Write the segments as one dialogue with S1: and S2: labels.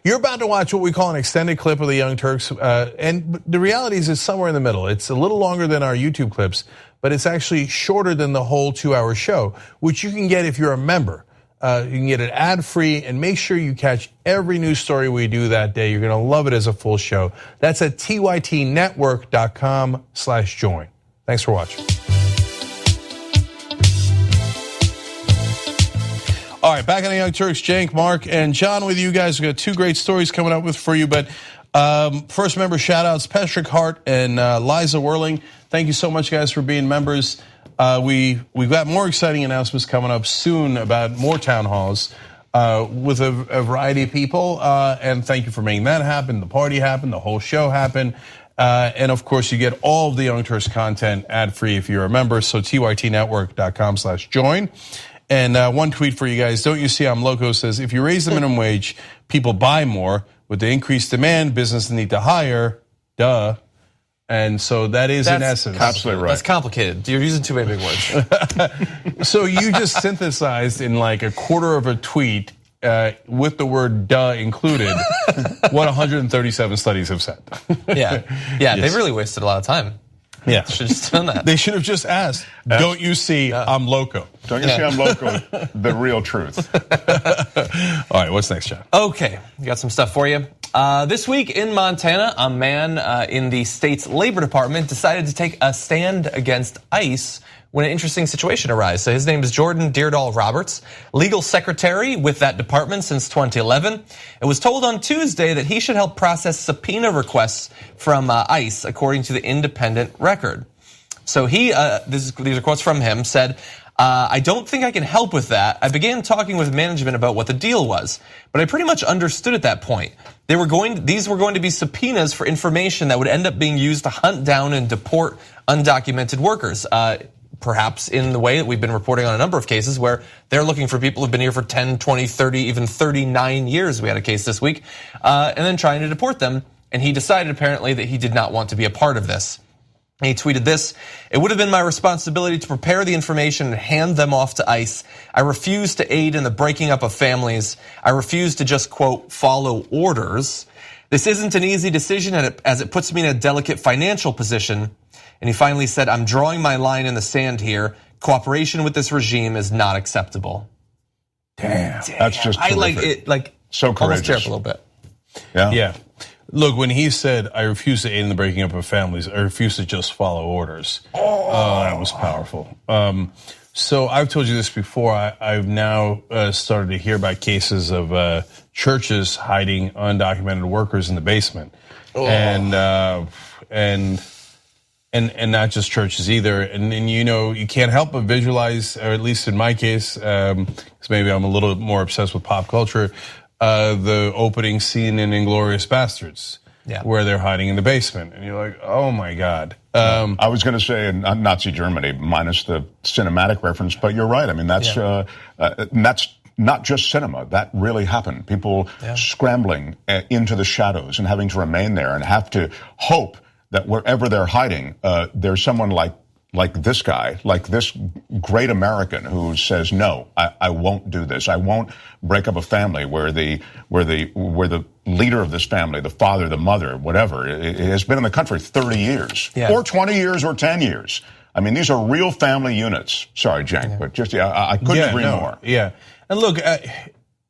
S1: You're about to watch what we call an extended clip of the Young Turks, and the reality is it's somewhere in the middle. It's a little longer than our YouTube clips, but it's actually shorter than the whole 2-hour show, which you can get if you're a member. You can get it ad-free, and make sure you catch every news story we do that day. You're gonna love it as a full show. That's at tytnetwork.com/join. Thanks for watching. All right, back on the Young Turks, Cenk, Mark, and John with you guys. We've got 2 great stories coming up for you, but first member shout-outs, Patrick Hart and Liza Whirling. Thank you so much, guys, for being members. We've got more exciting announcements coming up soon about more town halls with a variety of people, and thank you for making that happen, the party happen, the whole show happen. And of course, you get all of the Young Turks content ad-free if you're a member, so tytnetwork.com/join. And one tweet for you guys, don't you see I'm loco, says, if you raise the minimum wage, people buy more. With the increased demand, businesses need to hire, duh. And so that is in essence.
S2: Absolutely right.
S3: That's complicated. You're using too many big words.
S1: So you just synthesized in like a quarter of a tweet with the word duh included what 137 studies have said.
S3: Yeah, yes. They really wasted a lot of time.
S1: Yeah,
S3: should have just done that.
S1: They should have just asked, don't you see I'm loco?
S2: Don't you see I'm loco? The real truth.
S1: All right, what's next, John?
S3: Okay, got some stuff for you. This week in Montana, a man in the state's labor department decided to take a stand against ICE when an interesting situation arose. So his name is Jordan Deardahl Roberts, legal secretary with that department since 2011. It was told on Tuesday that he should help process subpoena requests from ICE, according to the Independent Record. So these are quotes from him, said, I don't think I can help with that. I began talking with management about what the deal was, but I pretty much understood at that point. These were going to be subpoenas for information that would end up being used to hunt down and deport undocumented workers. Perhaps in the way that we've been reporting on a number of cases where they're looking for people who've been here for 10, 20, 30, even 39 years. We had a case this week, and then trying to deport them. And he decided apparently that he did not want to be a part of this. And he tweeted this: it would have been my responsibility to prepare the information and hand them off to ICE. I refuse to aid in the breaking up of families. I refuse to just, quote, follow orders. This isn't an easy decision as it puts me in a delicate financial position. And he finally said, I'm drawing my line in the sand here. Cooperation with this regime is not acceptable.
S2: Damn. That's just terrific.
S3: I like it, like
S2: so courageous.
S3: Almost tear up a little bit.
S1: Yeah. Look, when he said, I refuse to aid in the breaking up of families, I refuse to just follow orders. That was powerful. So I've told you this before. I've now started to hear about cases of churches hiding undocumented workers in the basement. And not just churches either. And you can't help but visualize, or at least in my case, because maybe I'm a little more obsessed with pop culture, the opening scene in Inglourious Bastards, where they're hiding in the basement. And you're like, oh my God.
S2: I was going to say Nazi Germany, minus the cinematic reference, but you're right. I mean, that's not just cinema. That really happened. People scrambling into the shadows and having to remain there and have to hope that wherever they're hiding, there's someone like this guy, like this great American who says, no, I won't do this. I won't break up a family where the leader of this family, the father, the mother, whatever, it has been in the country 30 years or 20 years or 10 years. I mean, these are real family units. Sorry, Cenk, but just, I couldn't agree more.
S1: Yeah, and look, I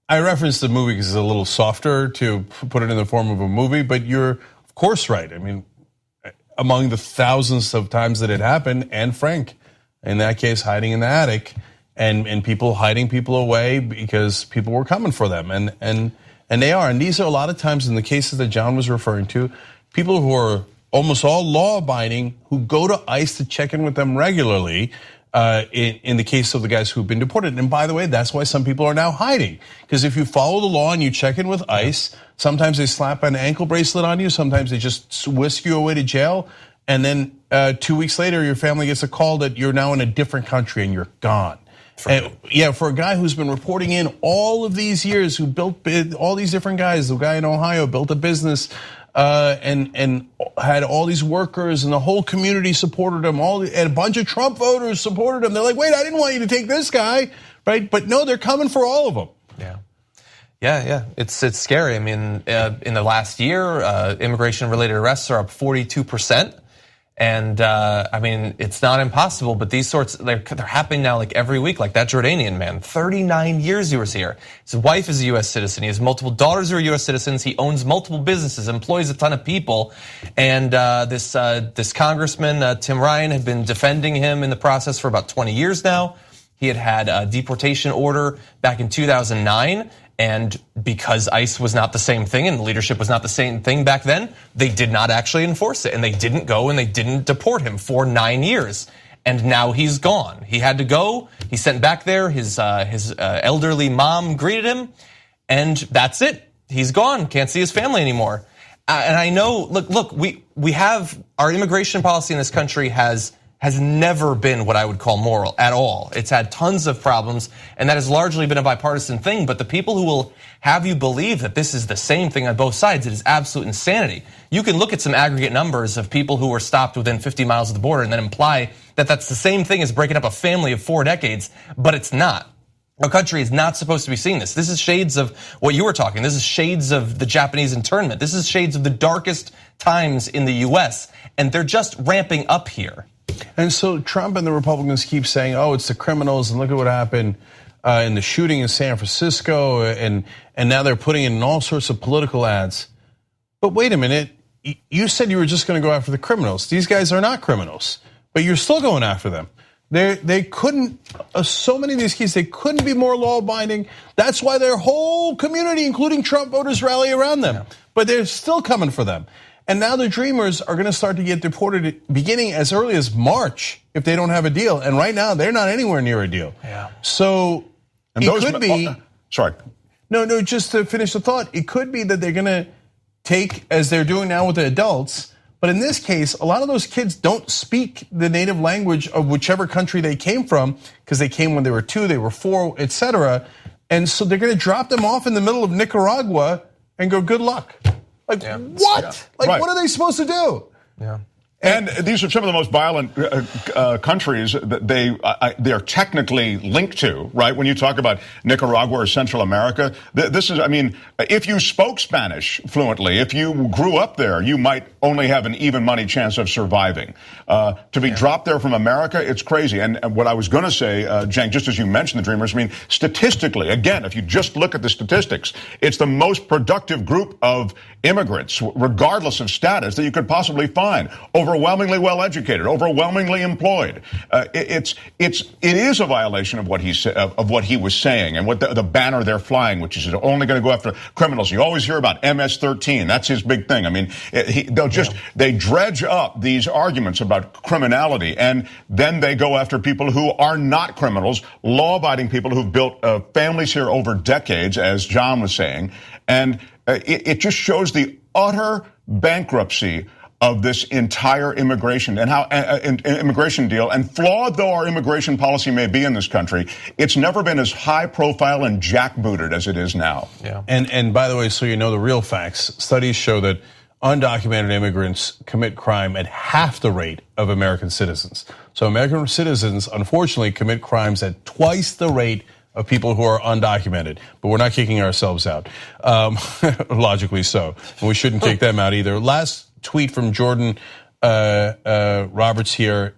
S1: referenced the movie because it's a little softer to put it in the form of a movie, but you're of course right. I mean, among the thousands of times that it happened, and Frank, in that case, hiding in the attic, and people hiding people away because people were coming for them, and they are. And these are a lot of times in the cases that John was referring to, people who are almost all law-abiding who go to ICE to check in with them regularly. In the case of the guys who've been deported. And by the way, that's why some people are now hiding. Because if you follow the law and you check in with ICE, sometimes they slap an ankle bracelet on you, sometimes they just whisk you away to jail. And then 2 weeks later, your family gets a call that you're now in a different country and you're gone. And for a guy who's been reporting in all of these years, who built all these different guys, the guy in Ohio built a business, and had all these workers, and the whole community supported him. And a bunch of Trump voters supported him. They're like, wait, I didn't want you to take this guy, right? But no, they're coming for all of them.
S3: Yeah. It's scary. I mean, in the last year, immigration-related arrests are up 42%. And I mean, it's not impossible, but these sorts, they're happening now like every week. Like that Jordanian man, 39 years he was here. His wife is a U.S. citizen. He has multiple daughters who are U.S. citizens. He owns multiple businesses, employs a ton of people. And this congressman, Tim Ryan, had been defending him in the process for about 20 years now. He had a deportation order back in 2009. And because ICE was not the same thing and the leadership was not the same thing back then, they did not actually enforce it. And they didn't go and they didn't deport him for 9 years. And now he's gone. He had to go. He sent back there. His elderly mom greeted him. And that's it. He's gone. Can't see his family anymore. And I know, look, we have our immigration policy in this country has never been what I would call moral at all. It's had tons of problems, and that has largely been a bipartisan thing, but the people who will have you believe that this is the same thing on both sides, it is absolute insanity. You can look at some aggregate numbers of people who were stopped within 50 miles of the border and then imply that that's the same thing as breaking up a family of 4 decades, but it's not. Our country is not supposed to be seeing this. This is shades of what you were talking. This is shades of the Japanese internment. This is shades of the darkest times in the US, and they're just ramping up here.
S1: And so Trump and the Republicans keep saying, oh, it's the criminals, and look at what happened in the shooting in San Francisco, and now they're putting in all sorts of political ads. But wait a minute, you said you were just gonna go after the criminals. These guys are not criminals, but you're still going after them. They couldn't, so many of these cases, they couldn't be more law-abiding. That's why their whole community, including Trump voters, rally around them. But they're still coming for them. And now the Dreamers are going to start to get deported beginning as early as March if they don't have a deal. And right now, they're not anywhere near a deal.
S3: Yeah.
S1: So it could be.
S2: Sorry.
S1: No, just to finish the thought, it could be that they're going to take, as they're doing now with the adults. But in this case, a lot of those kids don't speak the native language of whichever country they came from, because they came when they were 2, they were 4, etc. And so they're going to drop them off in the middle of Nicaragua and go, good luck. Like, what? Yeah. Like, right. What are they supposed to do?
S3: Yeah.
S2: And these are some of the most violent countries that they are technically linked to, right? When you talk about Nicaragua or Central America, this is, I mean, if you spoke Spanish fluently, if you grew up there, you might only have an even money chance of surviving. To be dropped there from America, it's crazy. And what I was going to say, Cenk, just as you mentioned the Dreamers, I mean, statistically, again, if you just look at the statistics, it's the most productive group of immigrants, regardless of status, that you could possibly find. Overwhelmingly well-educated, overwhelmingly employed. It is a violation of what he was saying and what the banner they're flying, which is only going to go after criminals. You always hear about MS-13. That's his big thing. I mean, they dredge up these arguments about criminality, and then they go after people who are not criminals, law-abiding people who've built families here over decades, as John was saying, and it just shows the utter bankruptcy of this entire immigration and how immigration deal. And flawed though our immigration policy may be in this country, it's never been as high profile and jackbooted as it is now.
S3: Yeah.
S1: And by the way, so you know the real facts, studies show that undocumented immigrants commit crime at half the rate of American citizens. So American citizens, unfortunately, commit crimes at twice the rate of people who are undocumented, but we're not kicking ourselves out, logically so. And we shouldn't kick them out either. Last tweet from Jordan Roberts here.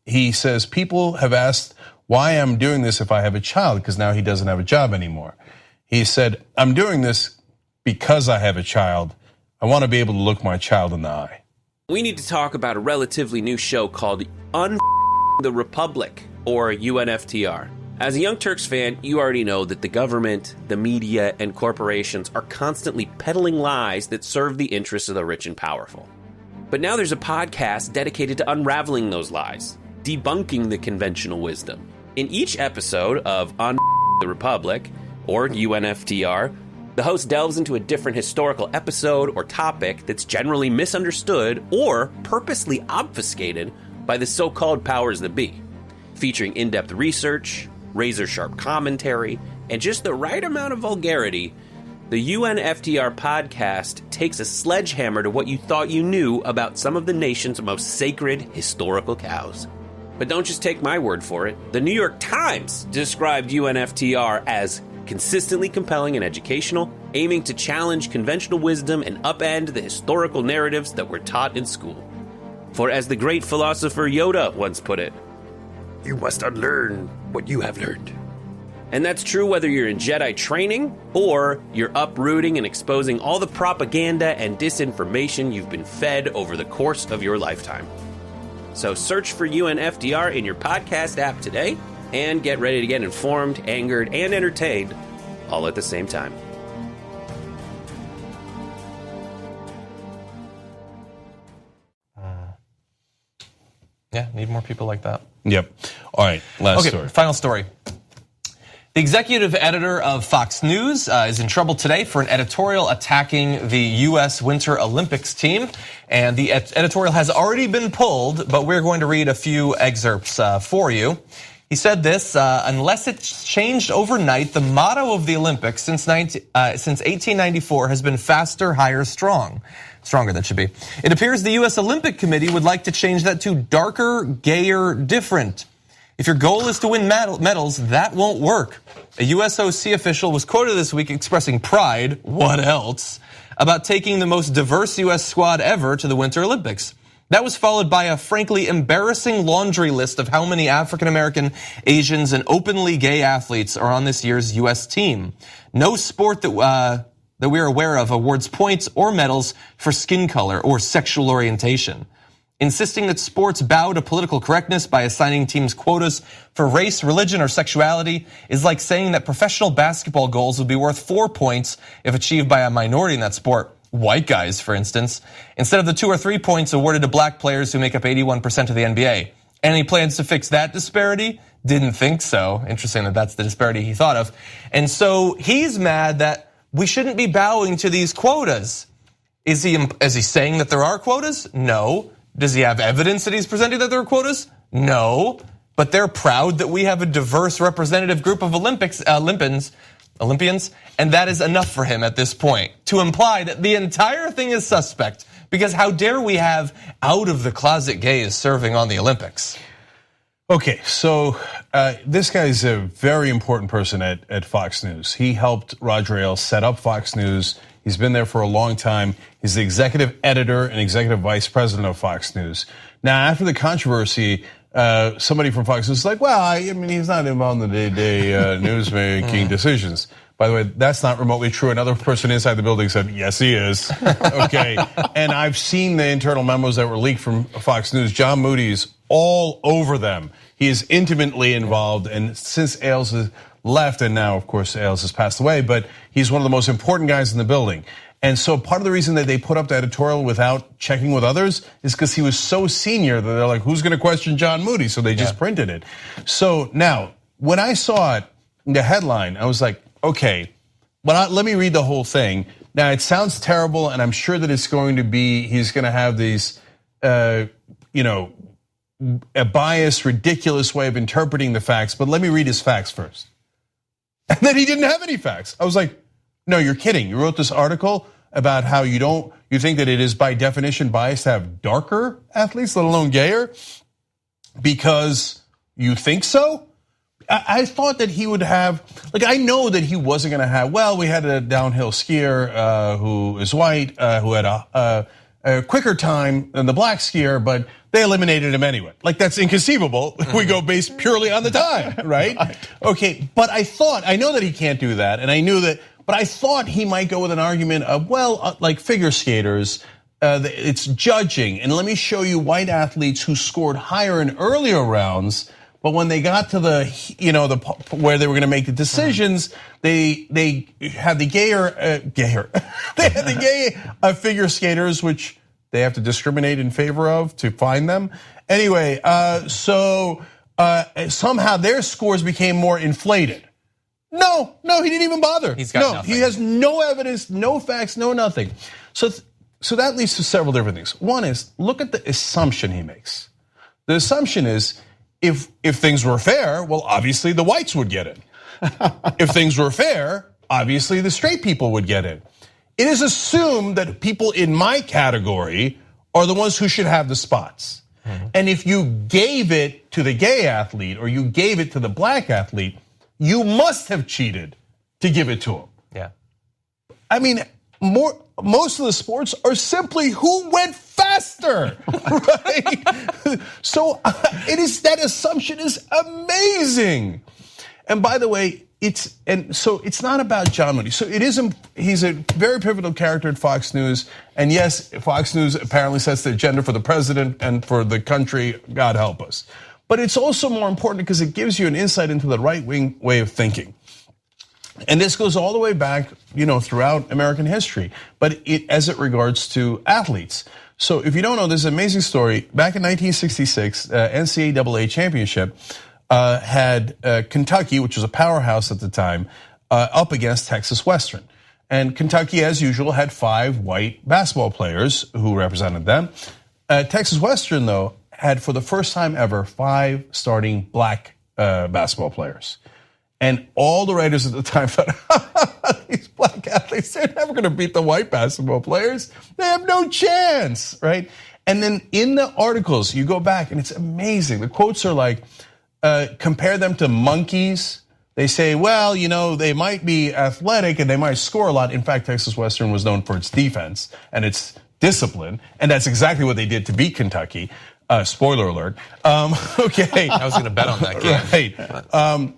S1: He says, people have asked why I'm doing this if I have a child, because now he doesn't have a job anymore. He said, I'm doing this because I have a child. I want to be able to look my child in the eye.
S4: We need to talk about a relatively new show called the Republic, or UNFTR. As a Young Turks fan, you already know that the government, the media, and corporations are constantly peddling lies that serve the interests of the rich and powerful. But now there's a podcast dedicated to unraveling those lies, debunking the conventional wisdom. In each episode of the Republic, or UNFTR, the host delves into a different historical episode or topic that's generally misunderstood or purposely obfuscated by the so-called powers that be, featuring in-depth research, razor-sharp commentary, and just the right amount of vulgarity. The UNFTR podcast takes a sledgehammer to what you thought you knew about some of the nation's most sacred historical cows. But don't just take my word for it. The New York Times described UNFTR as consistently compelling and educational, aiming to challenge conventional wisdom and upend the historical narratives that were taught in school. For as the great philosopher Yoda once put it, "You must unlearn what you have learned." And that's true whether you're in Jedi training or you're uprooting and exposing all the propaganda and disinformation you've been fed over the course of your lifetime. So search for UNFDR in your podcast app today and get ready to get informed, angered, and entertained all at the same time.
S3: Yeah, need more people like that.
S1: Yep. All right, last story.
S3: Final story. The executive editor of Fox News is in trouble today for an editorial attacking the U.S. Winter Olympics team. And the editorial has already been pulled, but we're going to read a few excerpts for you. He said this, unless it's changed overnight, the motto of the Olympics since 1894 has been faster, higher, strong. Stronger, that should be. It appears the U.S. Olympic Committee would like to change that to darker, gayer, different. If your goal is to win medals, that won't work. A USOC official was quoted this week expressing pride, what else, about taking the most diverse U.S. squad ever to the Winter Olympics. That was followed by a frankly embarrassing laundry list of how many African American, Asians, and openly gay athletes are on this year's U.S. team. No sport that we're aware of awards points or medals for skin color or sexual orientation. Insisting that sports bow to political correctness by assigning teams quotas for race, religion, or sexuality is like saying that professional basketball goals would be worth 4 points if achieved by a minority in that sport. White guys, for instance, instead of the 2 or 3 points awarded to black players who make up 81% of the NBA. Any plans to fix that disparity? Didn't think so. Interesting that that's the disparity he thought of. And so he's mad that we shouldn't be bowing to these quotas. Is he saying that there are quotas? No. Does he have evidence that he's presenting that there are quotas? No. But they're proud that we have a diverse representative group of Olympians, and that is enough for him at this point to imply that the entire thing is suspect, because how dare we have out of the closet gays serving on the Olympics?
S1: Okay, so this guy's a very important person at Fox News. He helped Roger Ailes set up Fox News. He's been there for a long time. He's the executive editor and executive vice president of Fox News. Now, after the controversy, somebody from Fox News was like, well, I mean, he's not involved in the day-to-day news-making decisions. By the way, that's not remotely true. Another person inside the building said, yes, he is. Okay, and I've seen the internal memos that were leaked from Fox News. John Moody's all over them. He is intimately involved, and since Ailes has left, and now, of course, Ailes has passed away, but he's one of the most important guys in the building. And so part of the reason that they put up the editorial without checking with others is because he was so senior that they're like, who's going to question John Moody? So they just printed it. So now, when I saw it, the headline, I was like, okay, but let me read the whole thing. Now, it sounds terrible, and I'm sure that it's going to be, he's going to have these, a biased, ridiculous way of interpreting the facts, but let me read his facts first. And then he didn't have any facts. I was like, no, you're kidding. You wrote this article about how you think that it is by definition biased to have darker athletes, let alone gayer, because you think so? I thought that he would have, I know that he wasn't gonna have, well, we had a downhill skier who is white, who had a quicker time than the black skier, but they eliminated him anyway. That's inconceivable. We go based purely on the time, right? Okay, but I know that he can't do that, and I knew that, but I thought he might go with an argument of, well, like figure skaters, it's judging, and let me show you white athletes who scored higher in earlier rounds, but when they got to the where they were going to make the decisions, they had the they had the gay figure skaters, which they have to discriminate in favor of to find them. Anyway, so somehow their scores became more inflated. No, he didn't even bother.
S3: He's got nothing.
S1: He has no evidence, no facts, no nothing. So that leads to several different things. One is, look at the assumption he makes. The assumption is, if things were fair, well, obviously the whites would get it. If things were fair, obviously the straight people would get it. It is assumed that people in my category are the ones who should have the spots. And if you gave it to the gay athlete or you gave it to the black athlete, you must have cheated to give it to him.
S3: Yeah.
S1: I mean, most of the sports are simply who went faster, right? So that assumption is amazing. And by the way, it's not about John Moody. So he's a very pivotal character at Fox News. And yes, Fox News apparently sets the agenda for the president and for the country, God help us. But it's also more important because it gives you an insight into the right-wing way of thinking. And this goes all the way back, throughout American history, but as it regards to athletes. So if you don't know, there's an amazing story. Back in 1966, NCAA championship had Kentucky, which was a powerhouse at the time, up against Texas Western. And Kentucky, as usual, had 5 white basketball players who represented them. Texas Western, though, had for the first time ever 5 starting black basketball players. And all the writers at the time thought, these black athletes, they're never gonna beat the white basketball players. They have no chance, right? And then in the articles, you go back and it's amazing. The quotes are like, compare them to monkeys. They say, well, they might be athletic and they might score a lot. In fact, Texas Western was known for its defense and its discipline. And that's exactly what they did to beat Kentucky. Spoiler alert. Okay.
S3: I was gonna bet on that game.
S1: Right.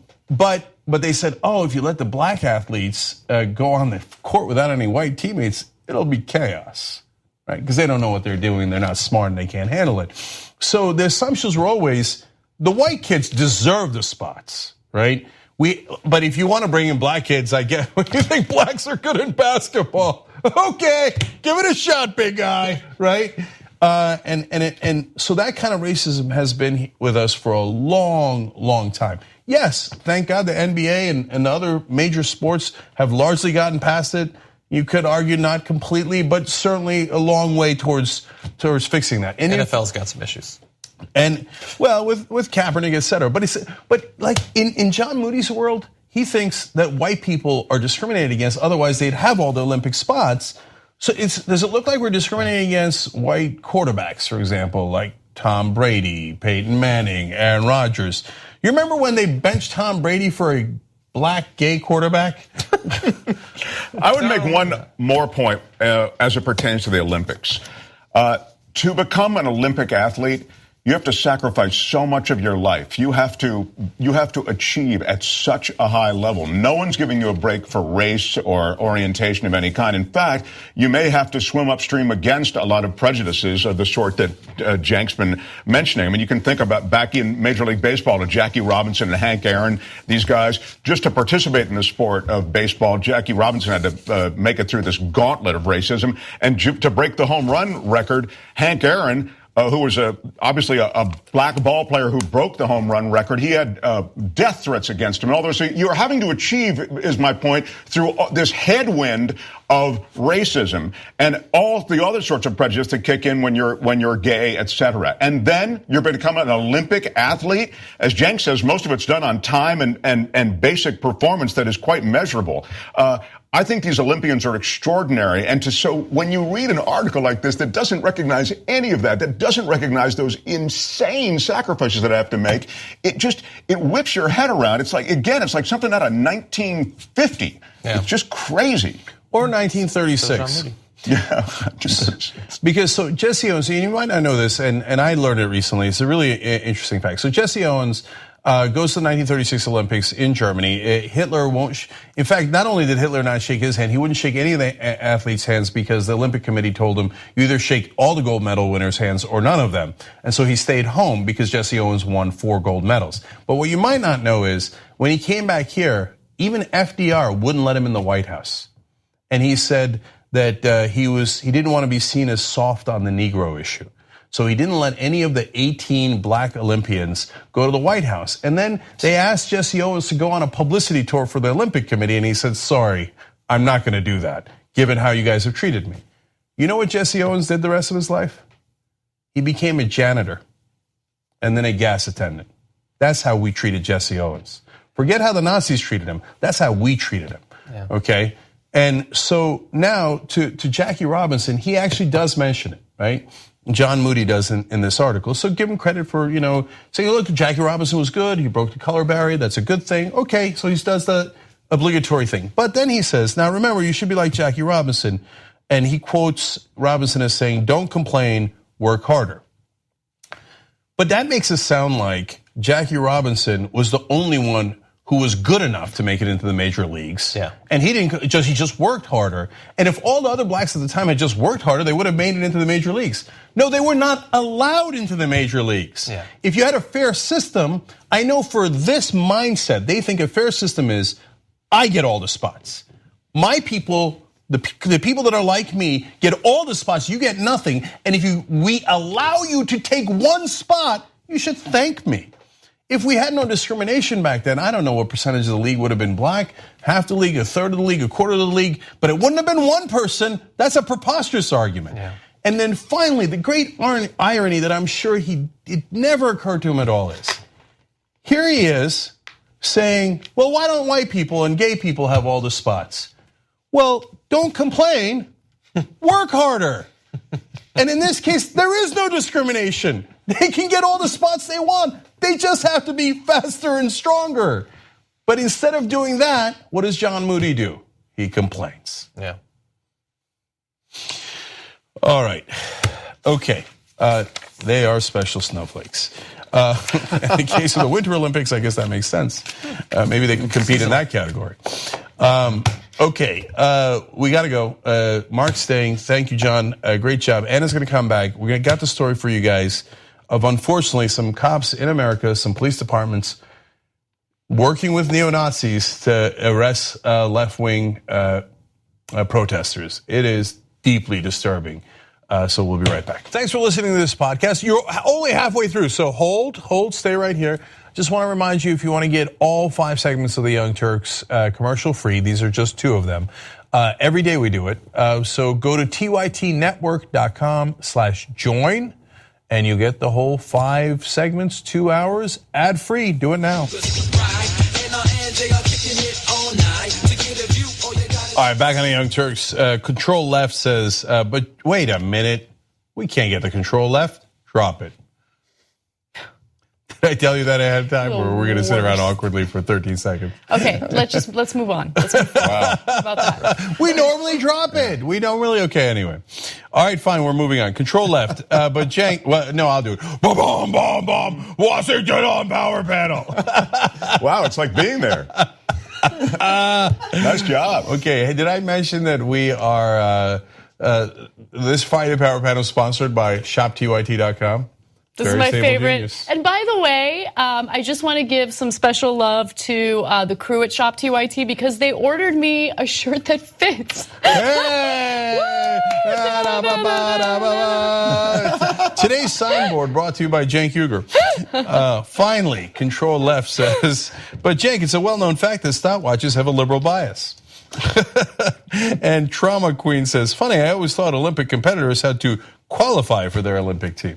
S1: But they said, if you let the black athletes go on the court without any white teammates, it'll be chaos, right? Because they don't know what they're doing, they're not smart, and they can't handle it. So the assumptions were always the white kids deserve the spots, right? But if you want to bring in black kids, I get. You think blacks are good in basketball? Okay, give it a shot, big guy, right? And so that kind of racism has been with us for a long, long time. Yes, thank God the NBA and the other major sports have largely gotten past it. You could argue not completely, but certainly a long way towards fixing that. And
S3: NFL's got some issues.
S1: And well, with Kaepernick, et cetera. But like in John Moody's world, he thinks that white people are discriminated against. Otherwise, they'd have all the Olympic spots. So does it look like we're discriminating against white quarterbacks, for example, like Tom Brady, Peyton Manning, Aaron Rodgers? You remember when they benched Tom Brady for a black gay quarterback?
S2: I would make one more point as it pertains to the Olympics. To become an Olympic athlete, you have to sacrifice so much of your life. You have to achieve at such a high level. No one's giving you a break for race or orientation of any kind. In fact, you may have to swim upstream against a lot of prejudices of the sort that Cenk's been mentioning. I mean, you can think about back in Major League Baseball to Jackie Robinson and Hank Aaron, these guys, just to participate in the sport of baseball, Jackie Robinson had to make it through this gauntlet of racism. And to break the home run record, Hank Aaron, who was obviously a black ball player who broke the home run record. He had death threats against him and all those. So you're having to achieve, is my point, through this headwind of racism and all the other sorts of prejudice that kick in when you're gay, et cetera. And then you're going to become an Olympic athlete. As Cenk says, most of it's done on time and basic performance that is quite measurable. I think these Olympians are extraordinary. And so when you read an article like this that doesn't recognize any of that doesn't recognize those insane sacrifices that I have to make, it whips your head around. It's like something out of 1950. Yeah. It's just crazy.
S1: Or 1936.
S2: Yeah.
S1: Because Jesse Owens, and you might not know this, and I learned it recently. It's a really interesting fact. So Jesse Owens goes to the 1936 Olympics in Germany. Hitler won't. In fact, not only did Hitler not shake his hand, he wouldn't shake any of the athletes' hands because the Olympic Committee told him you either shake all the gold medal winners' hands or none of them. And so he stayed home because Jesse Owens won 4 gold medals. But what you might not know is when he came back here, even FDR wouldn't let him in the White House, and he said that he didn't want to be seen as soft on the Negro issue. So he didn't let any of the 18 black Olympians go to the White House. And then they asked Jesse Owens to go on a publicity tour for the Olympic Committee, and he said, sorry, I'm not going to do that, given how you guys have treated me. You know what Jesse Owens did the rest of his life? He became a janitor and then a gas attendant. That's how we treated Jesse Owens. Forget how the Nazis treated him. That's how we treated him, okay? And so now to Jackie Robinson, he actually does mention it, right? John Moody does in this article. So give him credit for, saying, look, Jackie Robinson was good. He broke the color barrier. That's a good thing. Okay, so he does the obligatory thing. But then he says, now remember, you should be like Jackie Robinson. And he quotes Robinson as saying, don't complain, work harder. But that makes it sound like Jackie Robinson was the only one who was good enough to make it into the major leagues.
S3: Yeah.
S1: And he just worked harder. And if all the other blacks at the time had just worked harder, they would have made it into the major leagues. No, they were not allowed into the major leagues.
S3: Yeah.
S1: If you had a fair system, I know for this mindset, they think a fair system is, I get all the spots. My people, the people that are like me, get all the spots, you get nothing. And if we allow you to take one spot, you should thank me. If we had no discrimination back then, I don't know what percentage of the league would have been black, half the league, a third of the league, a quarter of the league, but it wouldn't have been one person. That's a preposterous argument. Yeah. And then finally, the great irony that I'm sure it never occurred to him at all is, here he is saying, well, why don't white people and gay people have all the spots? Well, don't complain, work harder. And in this case, there is no discrimination. They can get all the spots they want. They just have to be faster and stronger. But instead of doing that, what does John Moody do? He complains.
S3: Yeah.
S1: All right. Okay. They are special snowflakes. In the case of the Winter Olympics, I guess that makes sense. Maybe they can compete in that category. Okay, we got to go. Mark's staying. Thank you, John. Great job. Anna's going to come back. We got the story for you guys of, unfortunately, some cops in America, some police departments working with neo-Nazis to arrest left-wing protesters. It is deeply disturbing. So we'll be right back. Thanks for listening to this podcast. You're only halfway through, so hold, stay right here. Just want to remind you, if you want to get all 5 segments of the Young Turks commercial free, these are just 2 of them. Every day we do it. So go to tytnetwork.com/join and you get the whole 5 segments, 2 hours, ad free. Do it now. All right, back on the Young Turks. Control Left says, but wait a minute, we can't get the Control Left. Drop it. Did I tell you that ahead of time, or we're going to sit around awkwardly for 13 seconds?
S5: Okay, let's move on. Wow. About that.
S1: We normally drop it. We don't really. Okay, anyway. All right, fine. We're moving on. Control Left, but Cenk. Well, no, I'll do it. Boom, boom, boom, boom. Washington on power panel.
S2: Wow, it's like being there. Nice job.
S1: Okay, hey, did I mention that we are this Friday Power Panel sponsored by ShopTYT.com?
S5: This is my favorite. Genius. And by the way, I just want to give some special love to the crew at Shop TYT because they ordered me a shirt that fits.
S1: Hey! Today's signboard brought to you by Cenk Uygur. Finally, Control Left says, but Cenk, it's a well-known fact that stopwatches have a liberal bias. And Trauma Queen says, funny, I always thought Olympic competitors had to qualify for their Olympic team.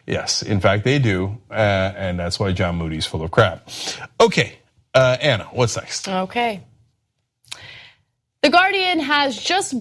S1: Yes, in fact, they do, and that's why John Moody's full of crap. Okay, Anna, what's next?
S5: Okay. The Guardian has just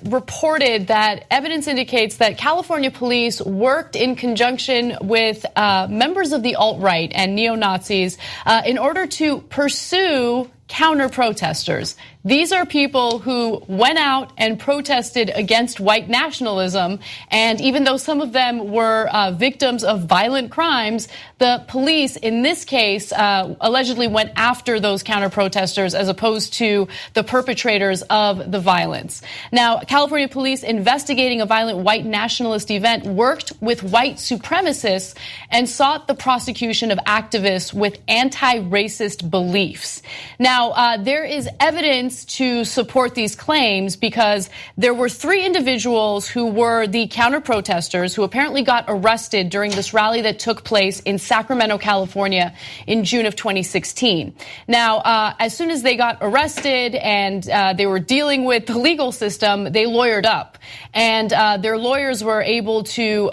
S5: reported that evidence indicates that California police worked in conjunction with members of the alt-right and neo-Nazis in order to pursue counter-protesters. These are people who went out and protested against white nationalism, and even though some of them were victims of violent crimes, the police, in this case, allegedly went after those counter-protesters as opposed to the perpetrators of the violence. Now, California police investigating a violent white nationalist event worked with white supremacists and sought the prosecution of activists with anti-racist beliefs. Now, there is evidence to support these claims because there were 3 individuals who were the counter-protesters who apparently got arrested during this rally that took place in Sacramento, California in June of 2016. Now, as soon as they got arrested and they were dealing with the legal system, they lawyered up. And their lawyers were able to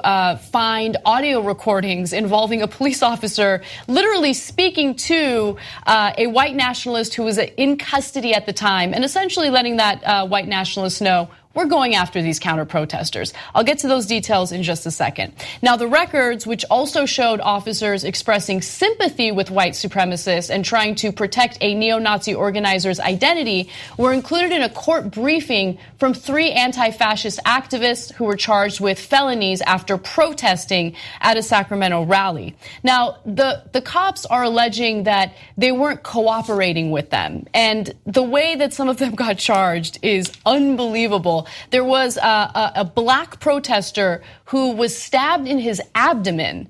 S5: find audio recordings involving a police officer literally speaking to a white nationalist who was in custody at the time and essentially letting that white nationalist know, we're going after these counter-protesters. I'll get to those details in just a second. Now, the records, which also showed officers expressing sympathy with white supremacists and trying to protect a neo-Nazi organizer's identity, were included in a court briefing from 3 anti-fascist activists who were charged with felonies after protesting at a Sacramento rally. Now, the cops are alleging that they weren't cooperating with them, and the way that some of them got charged is unbelievable. There was a black protester who was stabbed in his abdomen,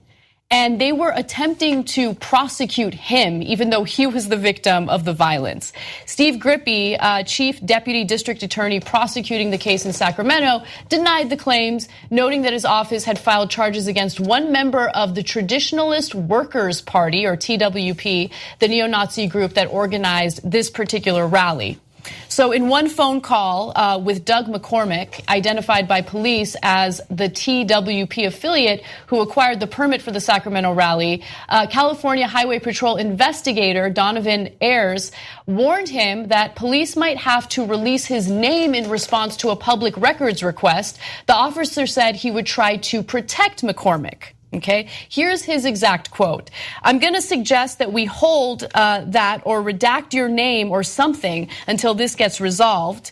S5: and they were attempting to prosecute him, even though he was the victim of the violence. Steve Grippy, Chief Deputy District Attorney prosecuting the case in Sacramento, denied the claims, noting that his office had filed charges against one member of the Traditionalist Workers' Party, or TWP, the neo-Nazi group that organized this particular rally. So in one phone call with Doug McCormick, identified by police as the TWP affiliate who acquired the permit for the Sacramento rally, California Highway Patrol investigator Donovan Ayers warned him that police might have to release his name in response to a public records request. The officer said he would try to protect McCormick. Okay, here's his exact quote. "I'm going to suggest that we hold that or redact your name or something until this gets resolved,"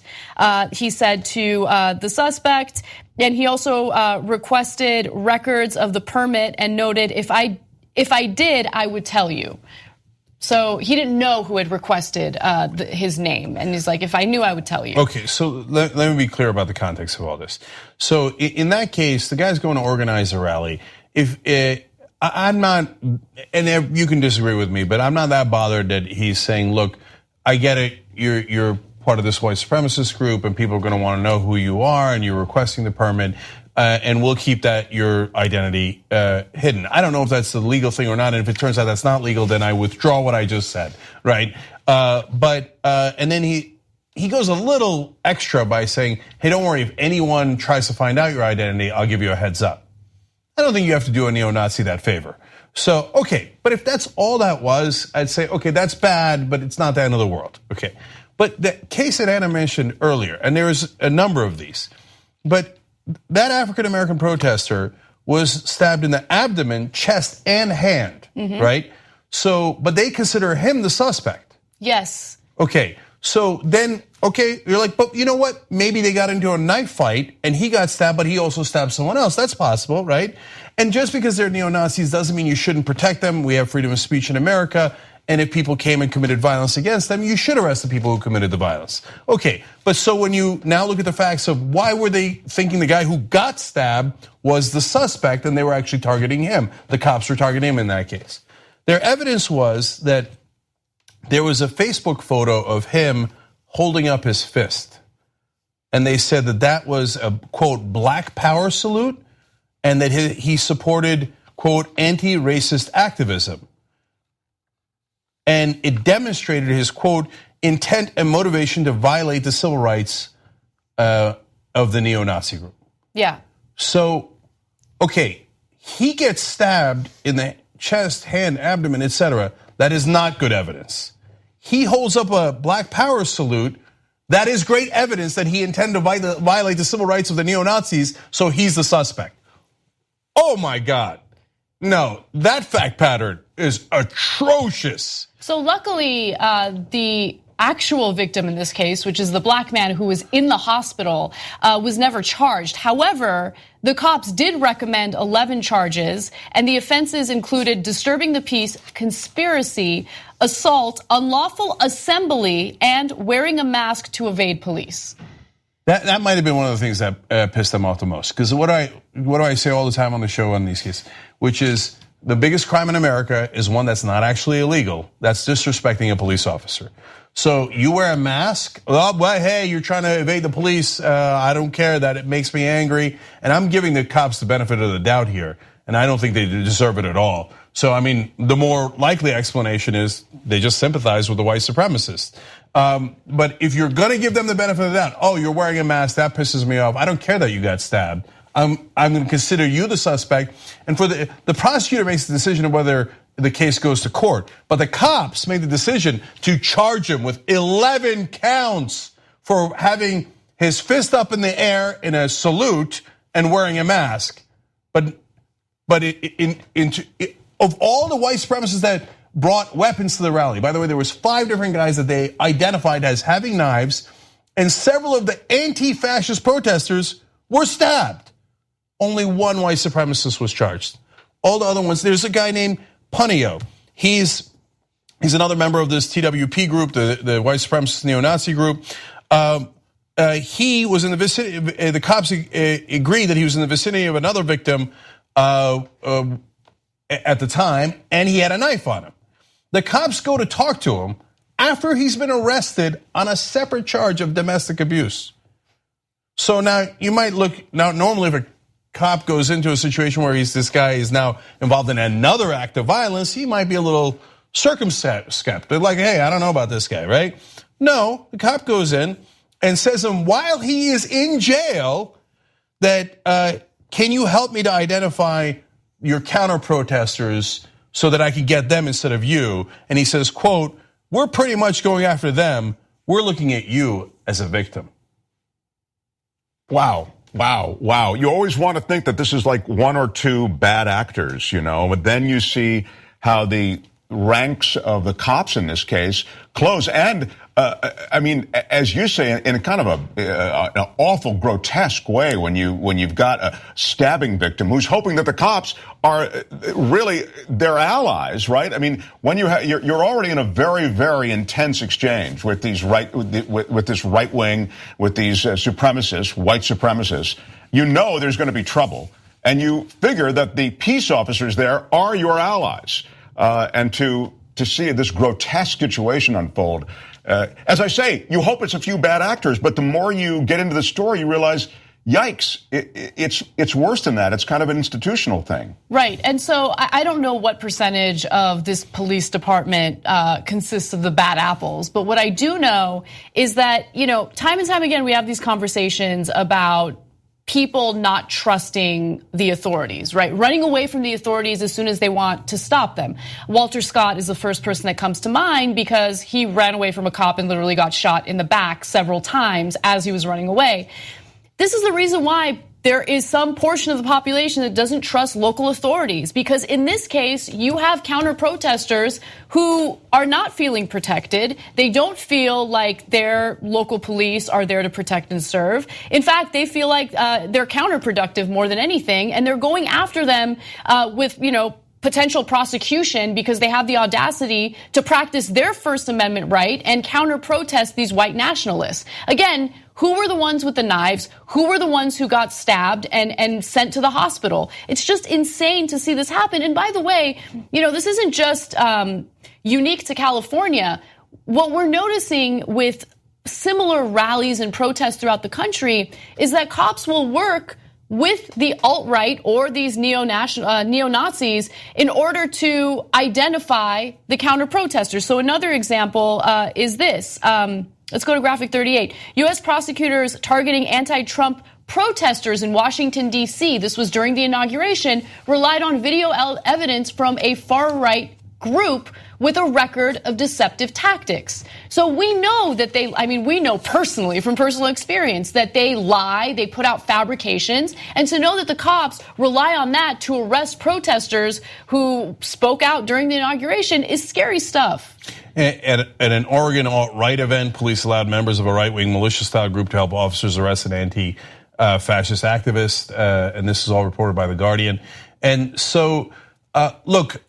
S5: he said to the suspect. And he also requested records of the permit and noted, if I did, I would tell you. So he didn't know who had requested his name. And he's like, if I knew, I would tell you.
S1: Okay, so let me be clear about the context of all this. So in that case, the guy's going to organize a rally. I'm not, and you can disagree with me, but I'm not that bothered that he's saying, look, I get it, you're part of this white supremacist group and people are gonna wanna know who you are and you're requesting the permit, and we'll keep your identity hidden. I don't know if that's the legal thing or not, and if it turns out that's not legal, then I withdraw what I just said, right? And then he goes a little extra by saying, hey, don't worry, if anyone tries to find out your identity, I'll give you a heads up. I don't think you have to do a neo-Nazi that favor. So, okay, but if that's all that was, I'd say, okay, that's bad, but it's not the end of the world, okay? But the case that Anna mentioned earlier, and there is a number of these, but that African-American protester was stabbed in the abdomen, chest, and hand, right? So, but they consider him the suspect.
S5: Yes.
S1: Okay, so then, okay, you're like, but you know what? Maybe they got into a knife fight and he got stabbed, but he also stabbed someone else. That's possible, right? And just because they're neo-Nazis doesn't mean you shouldn't protect them. We have freedom of speech in America. And if people came and committed violence against them, you should arrest the people who committed the violence. Okay, but so when you now look at the facts of why were they thinking the guy who got stabbed was the suspect and they were actually targeting him? The cops were targeting him in that case. Their evidence was that there was a Facebook photo of him holding up his fist. And they said that that was a, quote, black power salute, and that he supported, quote, anti-racist activism. And it demonstrated his, quote, intent and motivation to violate the civil rights of the neo-Nazi group.
S5: Yeah.
S1: So, okay, he gets stabbed in the chest, hand, abdomen, etc. That is not good evidence. He holds up a black power salute. That is great evidence that he intended to violate the civil rights of the neo-Nazis, so he's the suspect. Oh my God. No, that fact pattern is atrocious.
S5: So luckily, the actual victim in this case, which is the black man who was in the hospital, was never charged. However, the cops did recommend 11 charges, and the offenses included disturbing the peace, conspiracy, assault, unlawful assembly, and wearing a mask to evade police.
S1: That might have been one of the things that pissed them off the most. Because what do I say all the time on the show on these cases? Which is the biggest crime in America is one that's not actually illegal. That's disrespecting a police officer. So you wear a mask, well, hey, you're trying to evade the police. I don't care that it makes me angry. And I'm giving the cops the benefit of the doubt here. And I don't think they deserve it at all. So, I mean, the more likely explanation is they just sympathize with the white supremacists. But if you're gonna give them the benefit of the doubt, oh, you're wearing a mask, that pisses me off. I don't care that you got stabbed. I'm gonna consider you the suspect. And for the prosecutor makes the decision of whether the case goes to court. But the cops made the decision to charge him with 11 counts for having his fist up in the air in a salute and wearing a mask. But of all the white supremacists that brought weapons to the rally, by the way, there was 5 different guys that they identified as having knives, and several of the anti-fascist protesters were stabbed. Only one white supremacist was charged. All the other ones, there's a guy named Punio. He's another member of this TWP group, the white supremacist neo-Nazi group. He was in the vicinity, the cops agreed that he was in the vicinity of another victim at the time, and he had a knife on him. The cops go to talk to him after he's been arrested on a separate charge of domestic abuse. So now you might look, now normally if a cop goes into a situation where this guy is now involved in another act of violence, he might be a little circumspect. They're like, hey, I don't know about this guy, right? No, the cop goes in and says to him while he is in jail that, can you help me to identify your counter protesters so that I can get them instead of you? And he says, quote, we're pretty much going after them. We're looking at you as a victim.
S2: Wow. You always want to think that this is like 1 or 2 bad actors, but then you see how the ranks of the cops in this case close. And I mean, as you say, in a kind of an awful, grotesque way, when you've got a stabbing victim who's hoping that the cops are really their allies, right? I mean, when you're already in a very, very intense exchange with these with this right wing, with these supremacists, white supremacists, there's going to be trouble, and you figure that the peace officers there are your allies, and to see this grotesque situation unfold. As I say, you hope it's a few bad actors, but the more you get into the story, you realize, yikes, it's worse than that. It's kind of an institutional thing.
S5: Right, and so I don't know what percentage of this police department consists of the bad apples, but what I do know is that, time and time again, we have these conversations about people not trusting the authorities, right? Running away from the authorities as soon as they want to stop them. Walter Scott is the first person that comes to mind because he ran away from a cop and literally got shot in the back several times as he was running away. This is the reason why there is some portion of the population that doesn't trust local authorities, because in this case, you have counter protesters who are not feeling protected. They don't feel like their local police are there to protect and serve. In fact, they feel like they're counterproductive more than anything, and they're going after them with, potential prosecution because they have the audacity to practice their First Amendment right and counter protest these white nationalists. Again, who were the ones with the knives? Who were the ones who got stabbed and sent to the hospital? It's just insane to see this happen. And by the way, this isn't just unique to California. What we're noticing with similar rallies and protests throughout the country is that cops will work with the alt-right or these neo-Nazis in order to identify the counter-protesters. So another example is this. Let's go to graphic 38. U.S. prosecutors targeting anti-Trump protesters in Washington, D.C. This was during the inauguration, relied on video evidence from a far-right group with a record of deceptive tactics. So we know that we know personally from personal experience that they lie, they put out fabrications, and to know that the cops rely on that to arrest protesters who spoke out during the inauguration is scary stuff.
S1: At an Oregon alt-right event, police allowed members of a right-wing militia-style group to help officers arrest an anti-fascist activist, and this is all reported by The Guardian. And so, look,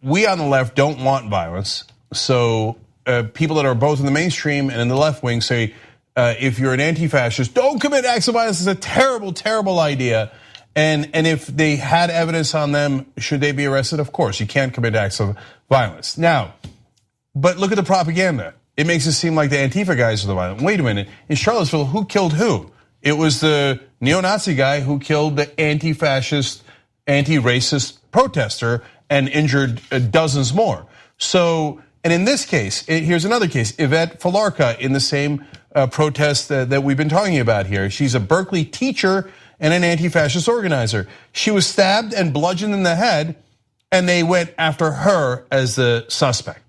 S1: we on the left don't want violence. So people that are both in the mainstream and in the left wing say, if you're an anti-fascist, don't commit acts of violence. It's a terrible, terrible idea. And if they had evidence on them, should they be arrested? Of course, you can't commit acts of violence. Now, but look at the propaganda. It makes it seem like the Antifa guys are the violent. Wait a minute, in Charlottesville, who killed who? It was the neo-Nazi guy who killed the anti-fascist, anti-racist protester and injured dozens more. So, and in this case, here's another case. Yvette Falarca in the same protest that we've been talking about here. She's a Berkeley teacher and an anti-fascist organizer. She was stabbed and bludgeoned in the head, and they went after her as the suspect.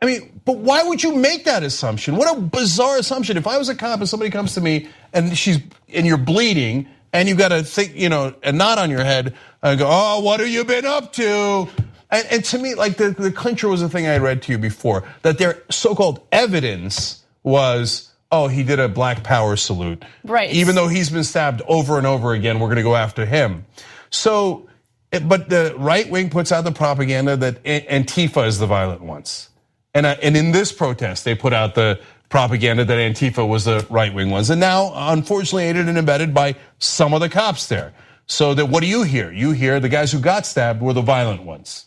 S1: I mean, but why would you make that assumption? What a bizarre assumption. If I was a cop and somebody comes to me and you're bleeding and you've got a thing, a knot on your head, I go, oh, what have you been up to? And to me, like the clincher was the thing I read to you before, that their so-called evidence was, oh, he did a Black Power salute.
S5: Right.
S1: Even though he's been stabbed over and over again, we're gonna go after him. So, but the right wing puts out the propaganda that Antifa is the violent ones. And in this protest, they put out the propaganda that Antifa was the right-wing ones. And now, unfortunately, aided and abetted by some of the cops there. So that what do you hear? You hear the guys who got stabbed were the violent ones.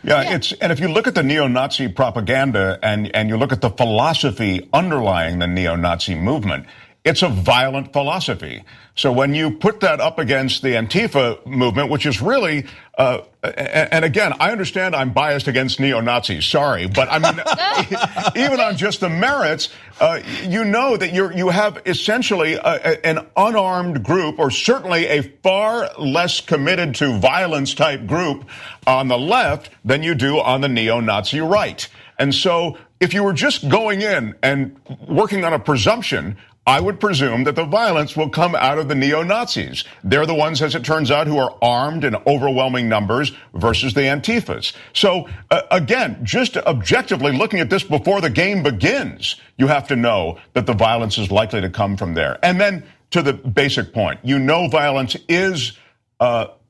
S2: Yeah, and if you look at the neo-Nazi propaganda and you look at the philosophy underlying the neo-Nazi movement, it's a violent philosophy. So when you put that up against the Antifa movement, which is really, and again, I understand I'm biased against neo-Nazis, sorry, but I mean, even on just the merits, you know that you have essentially an unarmed group, or certainly a far less committed to violence type group on the left than you do on the neo-Nazi right. And so if you were just going in and working on a presumption, I would presume that the violence will come out of the neo-Nazis. They're the ones, as it turns out, who are armed in overwhelming numbers versus the Antifas. So again, just objectively looking at this before the game begins, you have to know that the violence is likely to come from there. And then to the basic point, violence is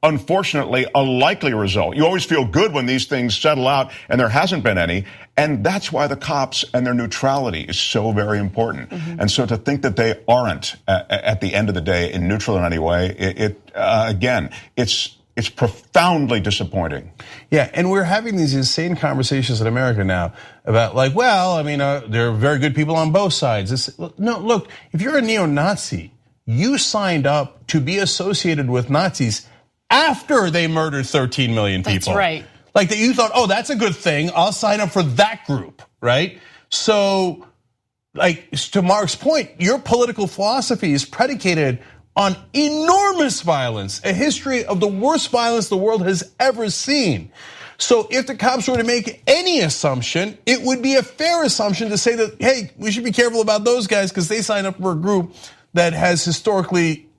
S2: unfortunately a likely result. You always feel good when these things settle out, and there hasn't been any. And that's why the cops and their neutrality is so very important. Mm-hmm. And so to think that they aren't, at the end of the day, in neutral in any way, again, it's profoundly disappointing.
S1: Yeah, and we're having these insane conversations in America now about like, well, I mean, there are very good people on both sides. No, look, if you're a neo-Nazi, you signed up to be associated with Nazis after they murdered 13 million people.
S5: That's right.
S1: Like that you thought, oh, that's a good thing. I'll sign up for that group, right? So, like to Mark's point, your political philosophy is predicated on enormous violence, a history of the worst violence the world has ever seen. So if the cops were to make any assumption, it would be a fair assumption to say that, hey, we should be careful about those guys because they signed up for a group that has historically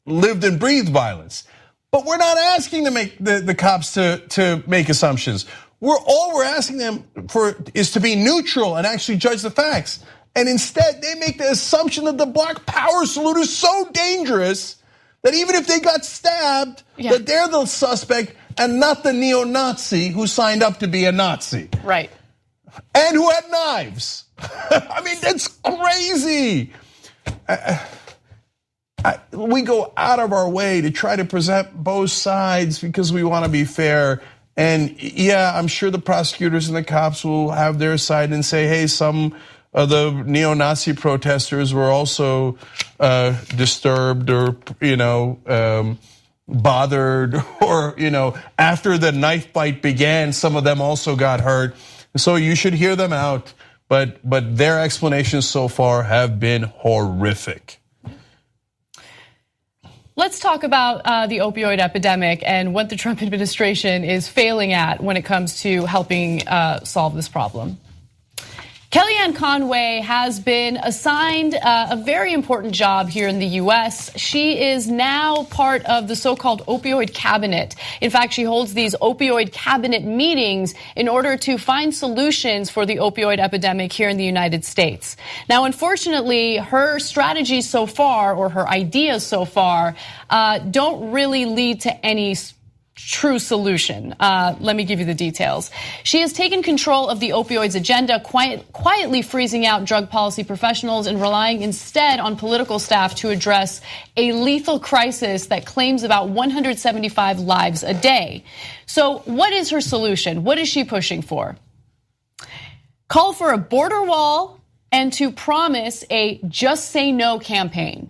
S1: lived and breathed violence. But we're not asking to make the cops to make assumptions. All we're asking them for is to be neutral and actually judge the facts. And instead, they make the assumption that the Black Power salute is so dangerous that even if they got stabbed, that they're the suspect and not the neo-Nazi who signed up to be a Nazi.
S5: Right.
S1: And who had knives. I mean, that's crazy. We go out of our way to try to present both sides because we want to be fair. And yeah, I'm sure the prosecutors and the cops will have their side and say, hey, some of the neo-Nazi protesters were also disturbed or, bothered, or, after the knife fight began, some of them also got hurt. So you should hear them out. But their explanations so far have been horrific.
S5: Let's talk about the opioid epidemic and what the Trump administration is failing at when it comes to helping solve this problem. Kellyanne Conway has been assigned a very important job here in the US. She is now part of the so-called opioid cabinet. In fact, she holds these opioid cabinet meetings in order to find solutions for the opioid epidemic here in the United States. Now, unfortunately, her strategies so far, or her ideas so far, don't really lead to any true solution. Let me give you the details. She has taken control of the opioids agenda, quietly freezing out drug policy professionals and relying instead on political staff to address a lethal crisis that claims about 175 lives a day. So what is her solution? What is she pushing for? Call for a border wall and to promise a just say no campaign.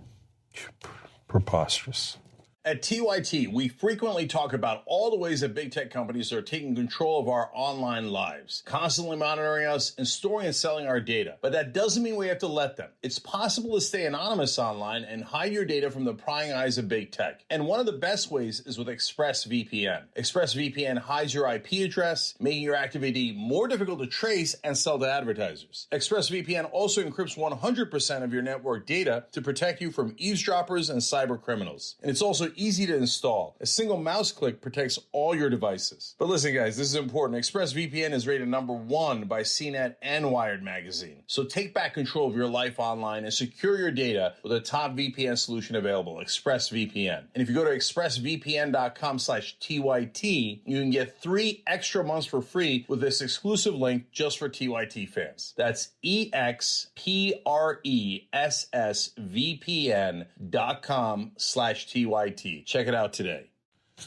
S1: Preposterous.
S6: At TYT, we frequently talk about all the ways that big tech companies are taking control of our online lives, constantly monitoring us and storing and selling our data. But that doesn't mean we have to let them. It's possible to stay anonymous online and hide your data from the prying eyes of big tech. And one of the best ways is with ExpressVPN. ExpressVPN hides your IP address, making your active ID more difficult to trace and sell to advertisers. ExpressVPN also encrypts 100% of your network data to protect you from eavesdroppers and cyber criminals. And it's also easy to install. A single mouse click protects all your devices. But listen, guys, this is important. ExpressVPN is rated #1 by CNET and Wired magazine. So take back control of your life online and secure your data with a top VPN solution available, ExpressVPN. And if you go to expressvpn.com/TYT, you can get 3 extra months for free with this exclusive link just for TYT fans. That's expressvpn.com/TYT. Check it out today.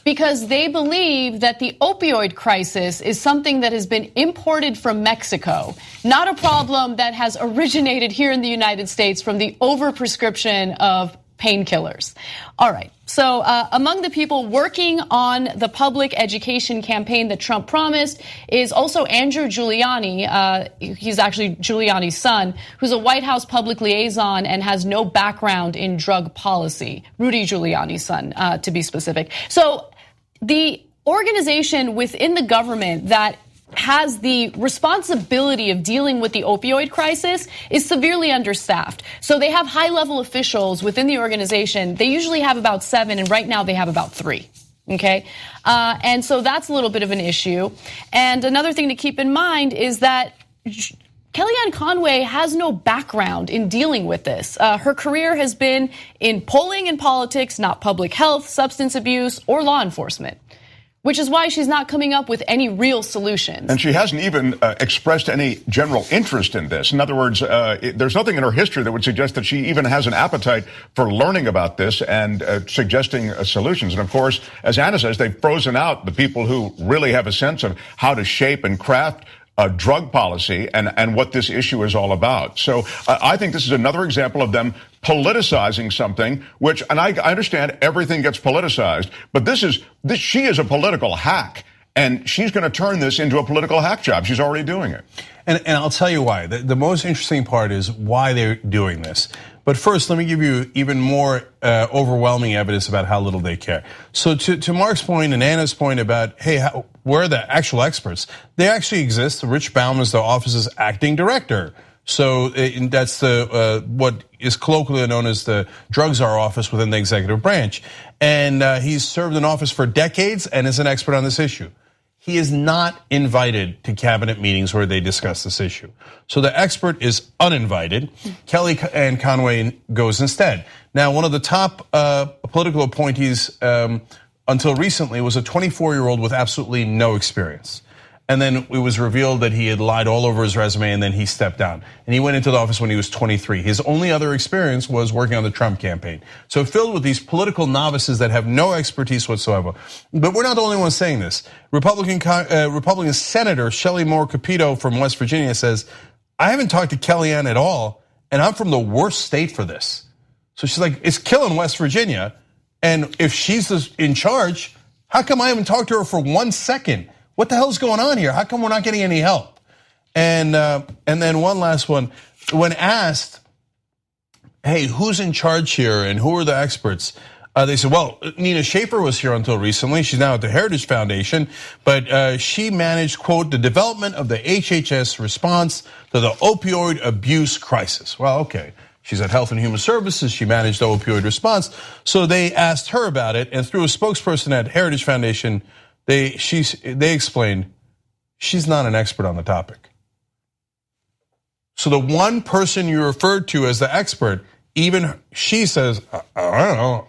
S5: Because they believe that the opioid crisis is something that has been imported from Mexico, not a problem that has originated here in the United States from the overprescription of painkillers. All right. So among the people working on the public education campaign that Trump promised is also Andrew Giuliani. He's actually Giuliani's son, who's a White House public liaison and has no background in drug policy. Rudy Giuliani's son, to be specific. So the organization within the government that has the responsibility of dealing with the opioid crisis is severely understaffed. So they have high-level officials within the organization. They usually have about 7, and right now they have about 3. Okay? And so that's a little bit of an issue. And another thing to keep in mind is that Kellyanne Conway has no background in dealing with this. Her career has been in polling and politics, not public health, substance abuse, or law enforcement, which is why she's not coming up with any real solutions.
S2: And she hasn't even expressed any general interest in this. In other words, there's nothing in her history that would suggest that she even has an appetite for learning about this and suggesting solutions. And of course, as Anna says, they've frozen out the people who really have a sense of how to shape and craft drug policy and what this issue is all about. So I think this is another example of them politicizing something, which, and I understand everything gets politicized, but she is a political hack, and she's going to turn this into a political hack job. She's already doing it.
S1: And I'll tell you why. The most interesting part is why they're doing this. But first, let me give you even more overwhelming evidence about how little they care. So to Mark's point and Anna's point about, hey, where are the actual experts? They actually exist. Rich Baum is the office's acting director. So that's what is colloquially known as the drug czar office within the executive branch. And he's served in office for decades and is an expert on this issue. He is not invited to cabinet meetings where they discuss this issue. So the expert is uninvited. Kellyanne Conway goes instead. Now, one of the top political appointees until recently was a 24-year-old with absolutely no experience. And then it was revealed that he had lied all over his resume, and then he stepped down. And he went into the office when he was 23. His only other experience was working on the Trump campaign. So filled with these political novices that have no expertise whatsoever. But we're not the only ones saying this. Republican Senator Shelley Moore Capito from West Virginia says, I haven't talked to Kellyanne at all, and I'm from the worst state for this. So she's like, it's killing West Virginia. And if she's in charge, how come I haven't talked to her for 1 second? What the hell's going on here? How come we're not getting any help? And then one last one. When asked, hey, who's in charge here and who are the experts? They said, well, Nina Schaefer was here until recently. She's now at the Heritage Foundation, but she managed, quote, the development of the HHS response to the opioid abuse crisis. Well, okay. She's at Health and Human Services. She managed the opioid response. So they asked her about it, and through a spokesperson at Heritage Foundation, they explained she's not an expert on the topic. So the one person you referred to as the expert, even she says, I don't know,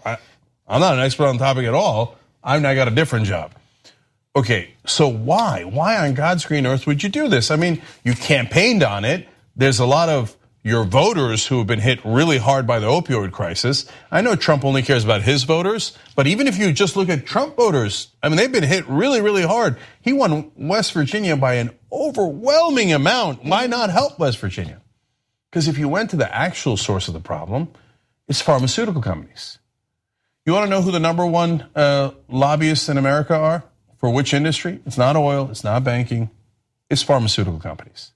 S1: I'm not an expert on the topic at all. I got a different job. Okay, so why? Why on God's green earth would you do this? I mean, you campaigned on it. There's a lot of your voters who have been hit really hard by the opioid crisis. I know Trump only cares about his voters, but even if you just look at Trump voters, I mean, they've been hit really, really hard. He won West Virginia by an overwhelming amount. Why not help West Virginia? Because if you went to the actual source of the problem, it's pharmaceutical companies. You want to know who the number one lobbyists in America are? For which industry? It's not oil, it's not banking, it's pharmaceutical companies.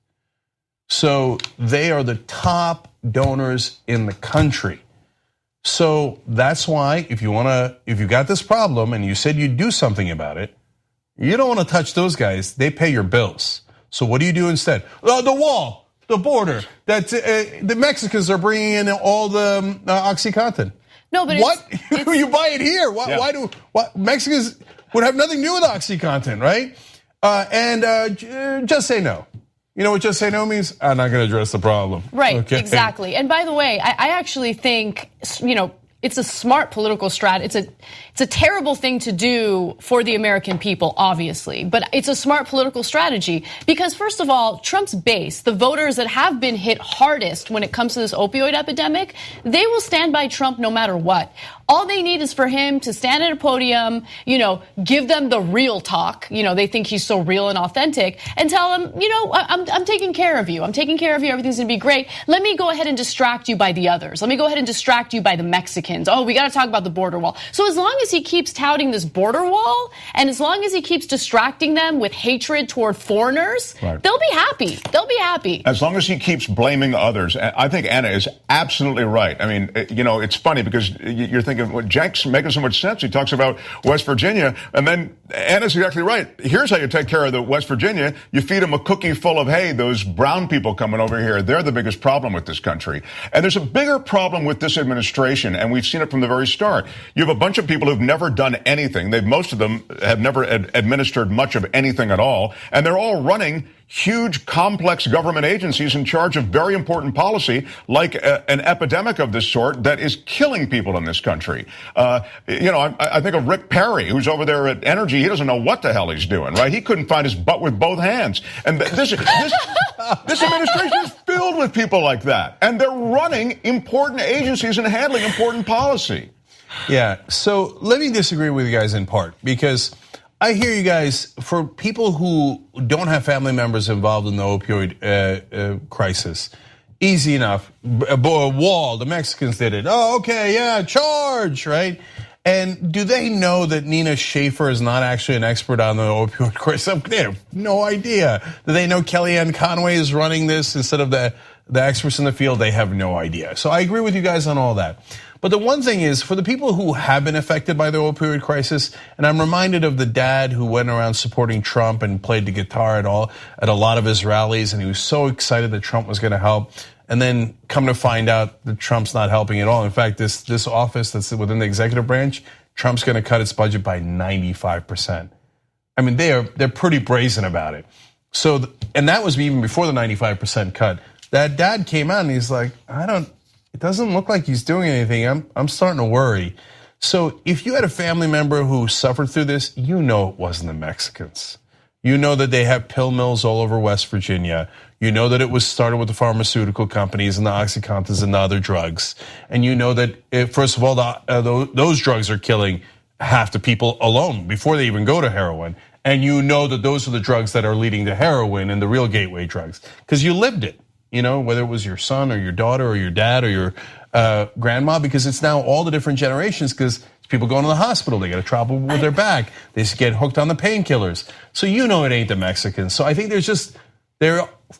S1: So they are the top donors in the country. So that's why if you got this problem and you said you'd do something about it, you don't want to touch those guys. They pay your bills. So what do you do instead? The wall, the border. That's the Mexicans are bringing in all the OxyContin.
S5: No, but
S1: what you buy it here? Why do Mexicans would have nothing to do with OxyContin, right? And just say no. You know what just say no means? I'm not going to address the problem.
S5: Right,
S1: okay?
S5: Exactly. And by the way, I actually think, it's a smart political strategy. It's a terrible thing to do for the American people, obviously, but it's a smart political strategy because, first of all, Trump's base, the voters that have been hit hardest when it comes to this opioid epidemic, they will stand by Trump no matter what. All they need is for him to stand at a podium, give them the real talk. They think he's so real and authentic, and tell them, I'm taking care of you. I'm taking care of you. Everything's going to be great. Let me go ahead and distract you by the others. Let me go ahead and distract you by the Mexicans. Oh, we got to talk about the border wall. So as long as he keeps touting this border wall, and as long as he keeps distracting them with hatred toward foreigners, right, they'll be happy. They'll be happy.
S2: As long as he keeps blaming others. I think Anna is absolutely right. I mean, it's funny because you're thinking, well, Cenk's making so much sense. He talks about West Virginia, and then Anna's exactly right. Here's how you take care of the West Virginia. You feed them a cookie full of, hey, those brown people coming over here, they're the biggest problem with this country. And there's a bigger problem with this administration, and we've seen it from the very start. You have a bunch of people who've never done anything. Most of them have never administered much of anything at all, and they're all running huge, complex government agencies in charge of very important policy, like an epidemic of this sort that is killing people in this country. I think of Rick Perry, who's over there at Energy. He doesn't know what the hell he's doing, right? He couldn't find his butt with both hands. And this administration is filled with people like that. And they're running important agencies and handling important policy.
S1: Yeah, so let me disagree with you guys in part, because I hear you guys, for people who don't have family members involved in the opioid crisis, easy enough. A wall, the Mexicans did it. Oh, okay, yeah, charge, right? And do they know that Nina Schaefer is not actually an expert on the opioid crisis? They have no idea. Do they know Kellyanne Conway is running this instead of the experts in the field? They have no idea. So I agree with you guys on all that. But the one thing is, for the people who have been affected by the opioid crisis, and I'm reminded of the dad who went around supporting Trump and played the guitar at a lot of his rallies, and he was so excited that Trump was going to help, and then come to find out that Trump's not helping at all. In fact, this office that's within the executive branch, Trump's going to cut its budget by 95%. I mean, they're pretty brazen about it. So, and that was even before the 95% cut. That dad came out and he's like, it doesn't look like he's doing anything. I'm starting to worry. So if you had a family member who suffered through this, you know it wasn't the Mexicans. You know that they have pill mills all over West Virginia. You know that it was started with the pharmaceutical companies and the OxyContins and the other drugs. And you know that, first of all, those drugs are killing half the people alone before they even go to heroin. And you know that those are the drugs that are leading to heroin and the real gateway drugs, because you lived it. Whether it was your son or your daughter or your dad or your grandma, because it's now all the different generations, because people going to the hospital, they get a trouble with their back, they just get hooked on the painkillers. So it ain't the Mexicans. So I think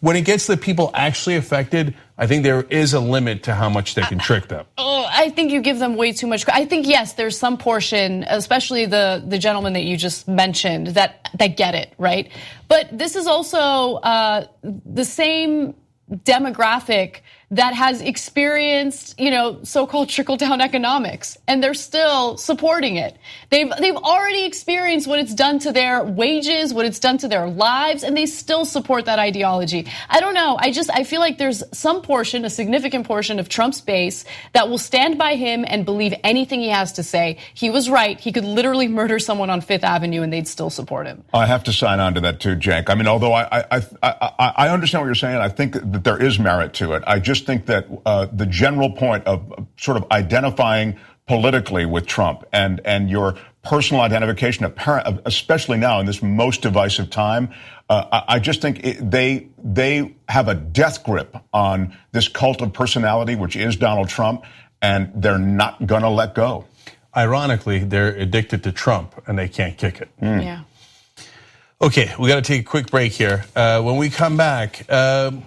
S1: when it gets to the people actually affected, I think there is a limit to how much they can trick them.
S5: I think you give them way too much. I think, yes, there's some portion, especially the gentleman that you just mentioned, that get it, right? But this is also the same demographic that has experienced, so-called trickle-down economics, and they're still supporting it. They've already experienced what it's done to their wages, what it's done to their lives, and they still support that ideology. I don't know. I feel like there's some portion, a significant portion of Trump's base that will stand by him and believe anything he has to say. He was right. He could literally murder someone on Fifth Avenue and they'd still support him.
S2: I have to sign on to that too, Cenk. I mean, although I understand what you're saying, I think that there is merit to it. I just think that the general point of sort of identifying politically with Trump and your personal identification, especially now in this most divisive time, I just think they have a death grip on this cult of personality, which is Donald Trump, and they're not going to let go.
S1: ironically, they're addicted to Trump and they can't kick it.
S5: Yeah.
S1: Okay, we got to take a quick break here. When we come back, an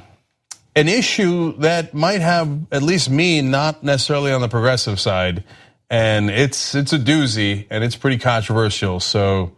S1: issue that might have at least me not necessarily on the progressive side, and it's a doozy and it's pretty controversial. So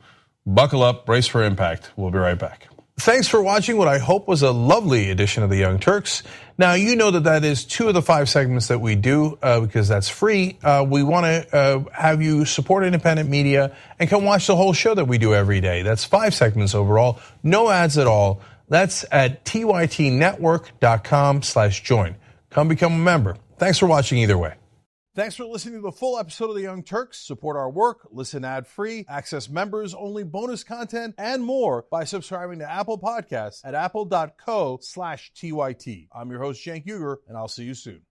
S1: buckle up, brace for impact. We'll be right back. Thanks for watching what I hope was a lovely edition of the Young Turks. Now, you know that is 2 of the 5 segments that we do because that's free. We want to have you support independent media and come watch the whole show that we do every day. That's 5 segments overall, no ads at all. That's at tytnetwork.com/join. Come become a member. Thanks for watching either way. Thanks for listening to the full episode of The Young Turks. Support our work, listen ad-free, access members-only bonus content, and more by subscribing to Apple Podcasts at apple.co/TYT. I'm your host, Cenk, and I'll see you soon.